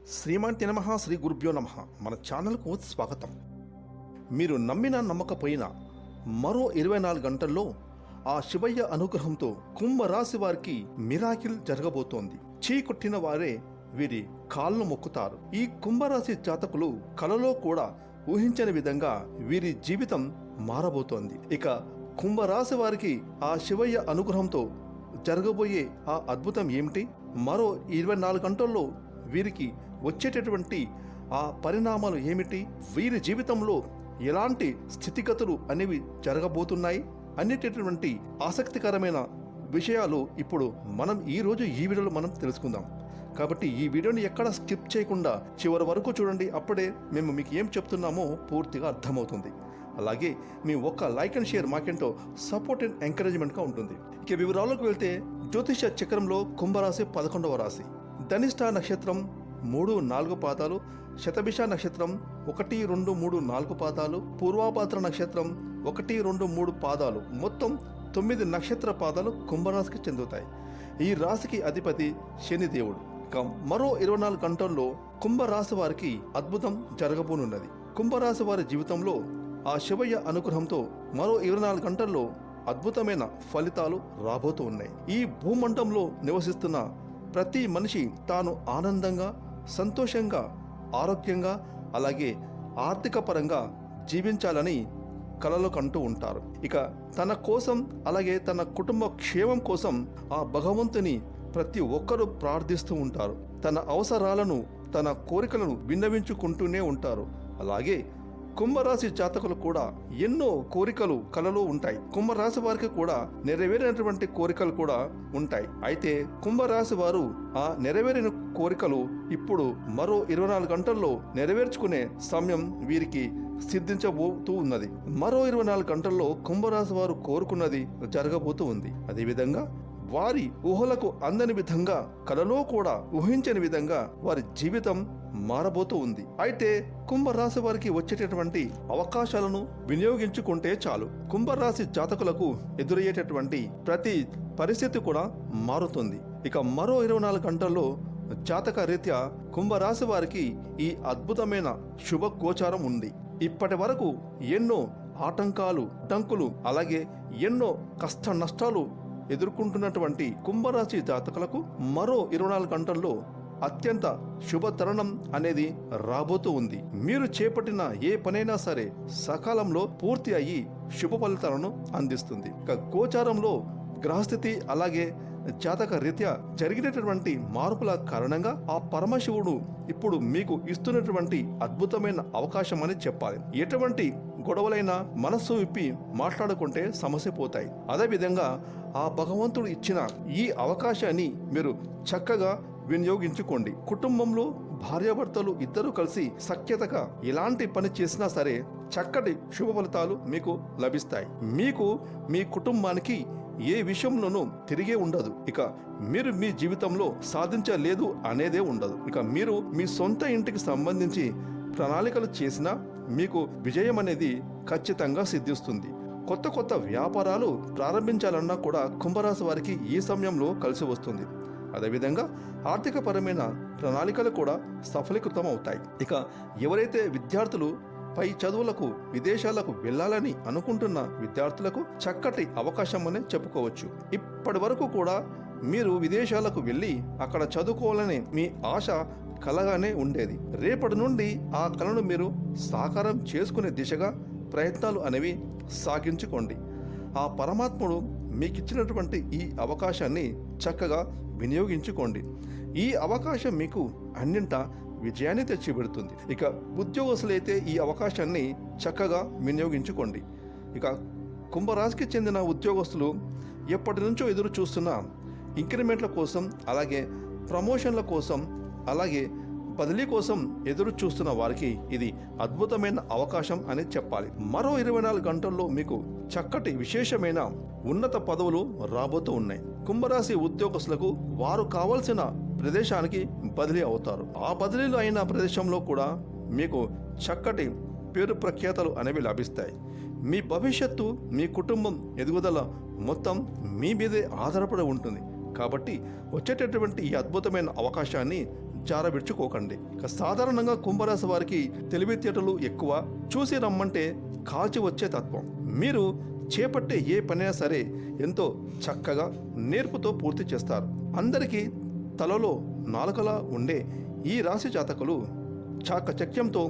శ్రీమాంతి నమః, శ్రీ గురుభ్యో నమః. మన ఛానల్కు స్వాగతం. మీరు నమ్మినా నమ్మకపోయినా మరో 24 గంటల్లో ఆ శివయ్య అనుగ్రహంతో కుంభరాశి వారికి మిరాకిల్ జరగబోతోంది. చీకొట్టిన వారే వీరి కాళ్ళు మొక్కుతారు. ఈ కుంభరాశి జాతకులు కలలో కూడా ఊహించని విధంగా వీరి జీవితం మారబోతోంది. ఇక కుంభరాశి వారికి ఆ శివయ్య అనుగ్రహంతో జరగబోయే ఆ అద్భుతం ఏమిటి? మరో 24 గంటల్లో వీరికి వచ్చేటటువంటి ఆ పరిణామాలు ఏమిటి? వీరి జీవితంలో ఎలాంటి స్థితిగతులు అనేవి జరగబోతున్నాయి అనేటటువంటి ఆసక్తికరమైన విషయాలు ఇప్పుడు మనం ఈ వీడియోలో మనం తెలుసుకుందాం. కాబట్టి ఈ వీడియోని ఎక్కడ స్కిప్ చేయకుండా చివరి వరకు చూడండి. అప్పుడే మేము మీకు ఏం చెప్తున్నామో పూర్తిగా అర్థమవుతుంది. అలాగే మీ ఒక్క లైక్ అండ్ షేర్ మాకెంతో సపోర్ట్ అండ్ ఎంకరేజ్మెంట్గా ఉంటుంది. ఇక వివరాలకు వెళ్తే జ్యోతిష చక్రంలో కుంభరాశి 11వ రాశి. ధనిష్ట నక్షత్రం 3-4 పాదాలు, శతభిష నక్షత్రం 1-2-3-4 పాదాలు, పూర్వాభాద్ర నక్షత్రం 1-2-3 పాదాలు, మొత్తం 9 నక్షత్ర పాదాలు కుంభరాశికి చెందుతాయి. ఈ రాశికి అధిపతి శనిదేవుడు. ఇక మరో 24 గంటల్లో కుంభరాశి వారికి అద్భుతం జరగబోనున్నది. కుంభరాశి వారి జీవితంలో ఆ శివయ్య అనుగ్రహంతో మరో 24 గంటల్లో అద్భుతమైన ఫలితాలు రాబోతూ ఉన్నాయి. ఈ భూమండలంలో నివసిస్తున్న ప్రతి మనిషి తాను ఆనందంగా, సంతోషంగా, ఆరోగ్యంగా, అలాగే ఆర్థిక పరంగా జీవించాలని కలలు కంటూ ఉంటారు. ఇక తన కోసం, అలాగే తన కుటుంబ క్షేమం కోసం ఆ భగవంతుని ప్రతి ఒక్కరూ ప్రార్థిస్తూ ఉంటారు. తన అవసరాలను, తన కోరికలను విన్నవించుకుంటూనే ఉంటారు. అలాగే కుంభరాశి జాతకులు కూడా ఎన్నో కోరికలు కలలో ఉంటాయి. కుంభరాశి వారికి కూడా నెరవేరినటువంటి కోరికలు కూడా ఉంటాయి. అయితే కుంభరాశి వారు ఆ నెరవేరిన కోరికలు ఇప్పుడు మరో 24 గంటల్లో నెరవేర్చుకునే సమయం వీరికి సిద్ధించబోతూ ఉన్నది. మరో 24 గంటల్లో కుంభరాశి వారు కోరుకున్నది జరగబోతూ ఉంది. అదేవిధంగా వారి ఊహలకు అందని విధంగా, కలలో కూడా ఊహించని విధంగా వారి జీవితం మారబోతూ ఉంది. అయితే కుంభరాశి వారికి వచ్చేటటువంటి అవకాశాలను వినియోగించుకుంటే చాలు. కుంభరాశి జాతకులకు ఎదురయ్యేటటువంటి ప్రతి పరిస్థితి కూడా మారుతుంది. ఇక మరో 24 గంటల్లో జాతక రీత్యా కుంభరాశి వారికి ఈ అద్భుతమైన శుభ గోచారం ఉంది. ఇప్పటి వరకు ఎన్నో ఆటంకాలు, డంకులు, అలాగే ఎన్నో కష్ట నష్టాలు ఎదుర్కొంటున్నటువంటి కుంభరాశి జాతకులకు మరో 24 గంటల్లో అత్యంత శుభతరుణం అనేది రాబోతూ ఉంది. మీరు చేపట్టిన ఏ పనైనా సరే సకాలంలో పూర్తి అయ్యి శుభ ఫలితాలను అందిస్తుంది. ఇక గోచారంలో గ్రహస్థితి, అలాగే జాతక రీత్యా జరిగినటువంటి మార్పుల కారణంగా ఆ పరమశివుడు ఇప్పుడు మీకు ఇస్తున్నటువంటి అద్భుతమైన అవకాశం అని చెప్పాలి. ఎటువంటి గొడవలైనా మనస్సు విప్పి మాట్లాడుకుంటే సమస్య పోతాయి. అదేవిధంగా ఆ భగవంతుడు ఇచ్చిన ఈ అవకాశాన్ని మీరు చక్కగా వినియోగించుకోండి. కుటుంబంలో భార్యాభర్తలు ఇద్దరు కలిసి సఖ్యతగా ఎలాంటి పని చేసినా సరే చక్కటి శుభ ఫలితాలు మీకు లభిస్తాయి. మీకు, మీ కుటుంబానికి ఏ విషయంలోనూ తిరిగే ఉండదు. ఇక మీరు మీ జీవితంలో సాధించలేదు అనేదే ఉండదు. ఇక మీరు మీ సొంత ఇంటికి సంబంధించి ప్రణాళికలు చేసినా మీకు విజయం అనేది ఖచ్చితంగా సిద్ధిస్తుంది. కొత్త వ్యాపారాలు ప్రారంభించాలన్నా కూడా కుంభరాశి వారికి ఈ సమయంలో కలిసి వస్తుంది. అదేవిధంగా ఆర్థిక పరమైన ప్రణాళికలు కూడా సఫలీకృతం అవుతాయి. ఇక ఎవరైతే విద్యార్థులు పై చదువులకు, విదేశాలకు వెళ్ళాలని అనుకుంటున్న విద్యార్థులకు చక్కటి అవకాశం అనే చెప్పుకోవచ్చు. ఇప్పటి వరకు కూడా మీరు విదేశాలకు వెళ్ళి అక్కడ చదువుకోవాలని మీ ఆశ కలగానే ఉండేది. రేపటి నుండి ఆ కలను మీరు సాకారం చేసుకునే దిశగా ప్రయత్నాలు అనేవి సాగించుకోండి. ఆ పరమాత్ముడు మీకు ఇచ్చినటువంటి ఈ అవకాశాన్ని చక్కగా వినియోగించుకోండి. ఈ అవకాశం మీకు అన్నింటా విజయాన్ని తెచ్చిపెడుతుంది. ఇక ఉద్యోగస్తులైతే ఈ అవకాశాన్ని చక్కగా వినియోగించుకోండి. ఇక కుంభరాశికి చెందిన ఉద్యోగస్తులు ఎప్పటి నుంచో ఎదురు చూస్తున్న ఇంక్రిమెంట్ల కోసం, అలాగే ప్రమోషన్ల కోసం, అలాగే బదిలీ కోసం ఎదురు చూస్తున్న వారికి ఇది అద్భుతమైన అవకాశం అని చెప్పాలి. మరో 24 గంటల్లో మీకు చక్కటి విశేషమైన ఉన్నత పదవులు రాబోతూ ఉన్నాయి. కుంభరాశి ఉద్యోగస్తులకు వారు కావలసిన ప్రదేశానికి బదిలీ అవుతారు. ఆ బదిలీలు అయిన ప్రదేశంలో కూడా మీకు చక్కటి పేరు ప్రఖ్యాతలు అనేవి లభిస్తాయి. మీ భవిష్యత్తు, మీ కుటుంబం ఎదుగుదల మొత్తం మీ మీదే ఆధారపడి ఉంటుంది. కాబట్టి వచ్చేటటువంటి ఈ అద్భుతమైన అవకాశాన్ని జారవిడ్చుకోకండి. సాధారణంగా కుంభరాశి వారికి తెలివితేటలు ఎక్కువ, చూసి రమ్మంటే కాల్చి వచ్చే తత్వం. మీరు చేపట్టే ఏ పనైనా సరే ఎంతో చక్కగా నేర్పుతో పూర్తి చేస్తారు. అందరికీ తలలో నాలుకలా ఉండే ఈ రాశి జాతకులు చాకచక్యంతో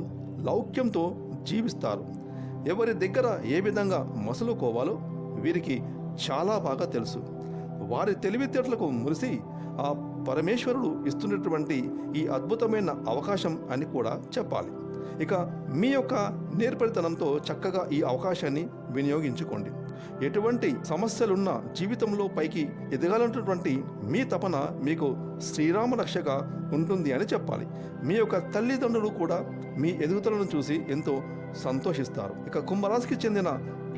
లౌక్యంతో జీవిస్తారు. ఎవరి దగ్గర ఏ విధంగా మసులుకోవాలో వీరికి చాలా బాగా తెలుసు. వారి తెలివితేటలకు మురిసి ఆ పరమేశ్వరుడు ఇస్తున్నటువంటి ఈ అద్భుతమైన అవకాశం అని కూడా చెప్పాలి. ఇక మీ యొక్క నేర్పరితనంతో చక్కగా ఈ అవకాశాన్ని వినియోగించుకోండి. ఎటువంటి సమస్యలున్న జీవితంలో పైకి ఎదగాలన్నటువంటి మీ తపన మీకు శ్రీరామ రక్షగా ఉంటుంది అని చెప్పాలి. మీ యొక్క తల్లిదండ్రులు కూడా మీ ఎదుగుదలను చూసి ఎంతో సంతోషిస్తారు. ఇక కుంభరాశికి చెందిన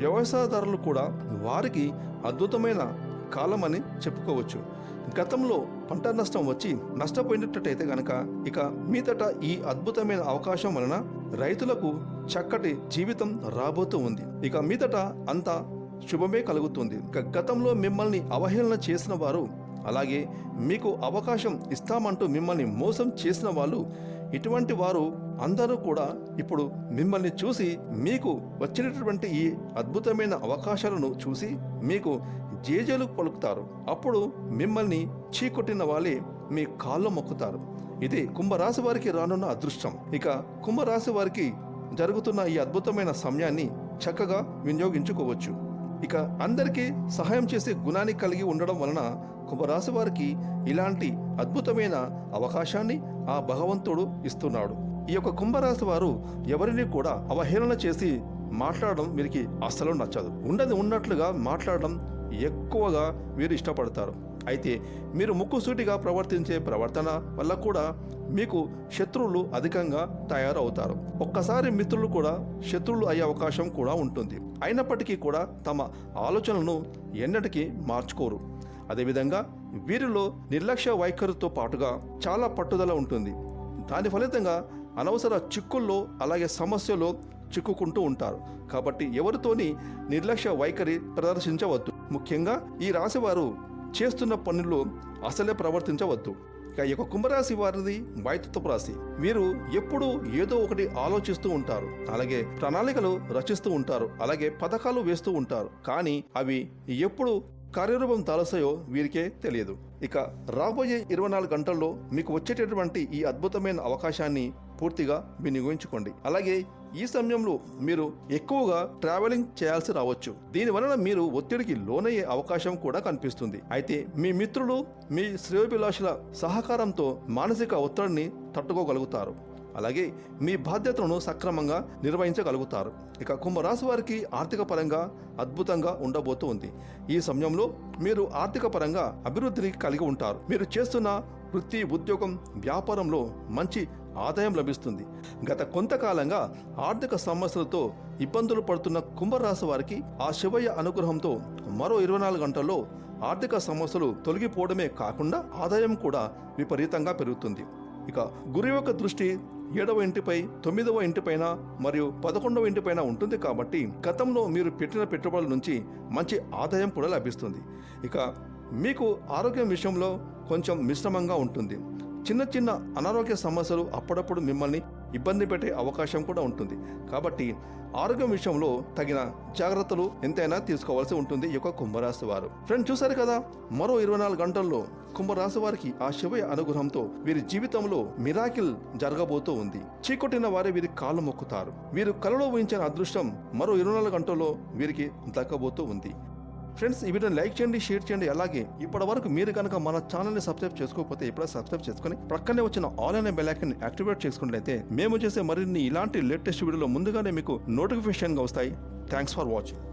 వ్యవసాయదారులు కూడా వారికి అద్భుతమైన కాలమని చెప్పుకోవచ్చు. గతంలో పంట నష్టం వచ్చి నష్టపోయినట్టయితే గనక ఇక మీదట ఈ అద్భుతమైన అవకాశం వలన రైతులకు చక్కటి జీవితం రాబోతూ ఉంది. ఇక మీదట అంతా శుభమే కలుగుతుంది. ఇక గతంలో మిమ్మల్ని అవహేళన చేసిన వారు, అలాగే మీకు అవకాశం ఇస్తామంటూ మిమ్మల్ని మోసం చేసిన వాళ్ళు, ఇటువంటి వారు అందరూ కూడా ఇప్పుడు మిమ్మల్ని చూసి మీకు వచ్చినటువంటి ఈ అద్భుతమైన అవకాశాలను చూసి మీకు జేజేలు పలుకుతారు. అప్పుడు మిమ్మల్ని చీకొట్టిన వాళ్ళే మీ కాళ్ళు మొక్కుతారు. ఇది కుంభరాశి వారికి రానున్న అదృష్టం. ఇక కుంభరాశి వారికి జరుగుతున్న ఈ అద్భుతమైన సమయాన్ని చక్కగా వినియోగించుకోవచ్చు. ఇక అందరికీ సహాయం చేసే గుణాన్ని కలిగి ఉండడం వలన కుంభరాశి వారికి ఇలాంటి అద్భుతమైన అవకాశాన్ని ఆ భగవంతుడు ఇస్తున్నాడు. ఈ యొక్క కుంభరాశి వారు ఎవరిని కూడా అవహేళన చేసి మాట్లాడడం వీరికి అస్సలు నచ్చదు. ఉండదు ఉన్నట్లుగా మాట్లాడడం ఎక్కువగా వీరు ఇష్టపడతారు. అయితే మీరు ముక్కుసూటిగా ప్రవర్తించే ప్రవర్తన వల్ల కూడా మీకు శత్రువులు అధికంగా తయారవుతారు. ఒక్కసారి మిత్రులు కూడా శత్రువులు అయ్యే అవకాశం కూడా ఉంటుంది. అయినప్పటికీ కూడా తమ ఆలోచనలను ఎన్నటికీ మార్చుకోరు. అదేవిధంగా వీరిలో నిర్లక్ష్య వైఖరితో పాటుగా చాలా పట్టుదల ఉంటుంది. దాని ఫలితంగా అనవసర చిక్కుల్లో అలాగే సమస్యలో చిక్కుకుంటూ ఉంటారు. కాబట్టి ఎవరితోని నిర్లక్ష్య వైఖరి ప్రదర్శించవద్దు. ముఖ్యంగా ఈ రాశి వారు చేస్తున్న పనుల్లో అసలే ప్రవర్తించవద్దు. ఇక ఈ యొక్క కుంభరాశి వారిది వాయుతత్వ రాశి. వీరు ఎప్పుడూ ఏదో ఒకటి ఆలోచిస్తూ ఉంటారు, అలాగే ప్రణాళికలు రచిస్తూ ఉంటారు, అలాగే పథకాలు వేస్తూ ఉంటారు. కానీ అవి ఎప్పుడు కార్యరూపం దాల్చాయో వీరికే తెలియదు. ఇక రాబోయే 24 గంటల్లో మీకు వచ్చేటటువంటి ఈ అద్భుతమైన అవకాశాన్ని పూర్తిగా వినియోగించుకోండి. అలాగే ఈ సమయంలో మీరు ఎక్కువగా ట్రావెలింగ్ చేయాల్సి రావచ్చు. దీనివలన మీరు ఒత్తిడికి లోనయ్యే అవకాశం కూడా కనిపిస్తుంది. అయితే మీ మిత్రులు, మీ శ్రేయోభిలాషుల సహకారంతో మానసిక ఒత్తిడిని తట్టుకోగలుగుతారు. అలాగే మీ బాధ్యతలను సక్రమంగా నిర్వహించగలుగుతారు. ఇక కుంభరాశి వారికి ఆర్థిక పరంగా అద్భుతంగా ఉండబోతుంది. ఈ సమయంలో మీరు ఆర్థిక పరంగా అభివృద్ధిని కలిగి ఉంటారు. మీరు చేస్తున్న వృత్తి, ఉద్యోగం, వ్యాపారంలో మంచి ఆదాయం లభిస్తుంది. గత కొంతకాలంగా ఆర్థిక సమస్యలతో ఇబ్బందులు పడుతున్న కుంభరాశి వారికి ఆ శివయ్య అనుగ్రహంతో మరో 24 గంటల్లో ఆర్థిక సమస్యలు తొలగిపోవడమే కాకుండా ఆదాయం కూడా విపరీతంగా పెరుగుతుంది. ఇక గురు యొక్క దృష్టి 7వ ఇంటిపై, 9వ ఇంటిపైన మరియు 11వ ఇంటిపైన ఉంటుంది. కాబట్టి గతంలో మీరు పెట్టిన పెట్టుబడుల నుంచి మంచి ఆదాయం కూడా లభిస్తుంది. ఇక మీకు ఆరోగ్యం విషయంలో కొంచెం మిశ్రమంగా ఉంటుంది. చిన్న చిన్న అనారోగ్య సమస్యలు అప్పుడప్పుడు మిమ్మల్ని ఇబ్బంది పెట్టే అవకాశం కూడా ఉంటుంది. కాబట్టి ఆరోగ్యం విషయంలో తగిన జాగ్రత్తలు ఎంతైనా తీసుకోవాల్సి ఉంటుంది ఈ యొక్క కుంభరాశి వారు. ఫ్రెండ్స్, చూసారు కదా, మరో 24 గంటల్లో కుంభరాశి వారికి ఆ శివయ్య అనుగ్రహంతో వీరి జీవితంలో మిరాకిల్ జరగబోతూ ఉంది. చీకొట్టిన వారే వీరి కాళ్ళు మొక్కుతారు. వీరు కలలో ఊహించిన అదృష్టం మరో 24 గంటల్లో వీరికి దక్కబోతూ ఉంది. ఫ్రెండ్స్, ఈ వీడియోని లైక్ చేయండి, షేర్ చేయండి. అలాగే ఇప్పటి వరకు మీరు కనుక మన ఛానల్ని సబ్స్క్రైబ్ చేసుకోకపోతే ఇప్పుడే సబ్స్క్రైబ్ చేసుకుని ప్రక్కనే వచ్చిన ఆల్ అనే బెల్ ఐకాన్ని యాక్టివేట్ చేసుకున్నట్లయితే మేము చేసే మరిన్ని ఇలాంటి లేటెస్ట్ వీడియోలు ముందుగానే మీకు నోటిఫికేషన్గా వస్తాయి. Thanks for watching.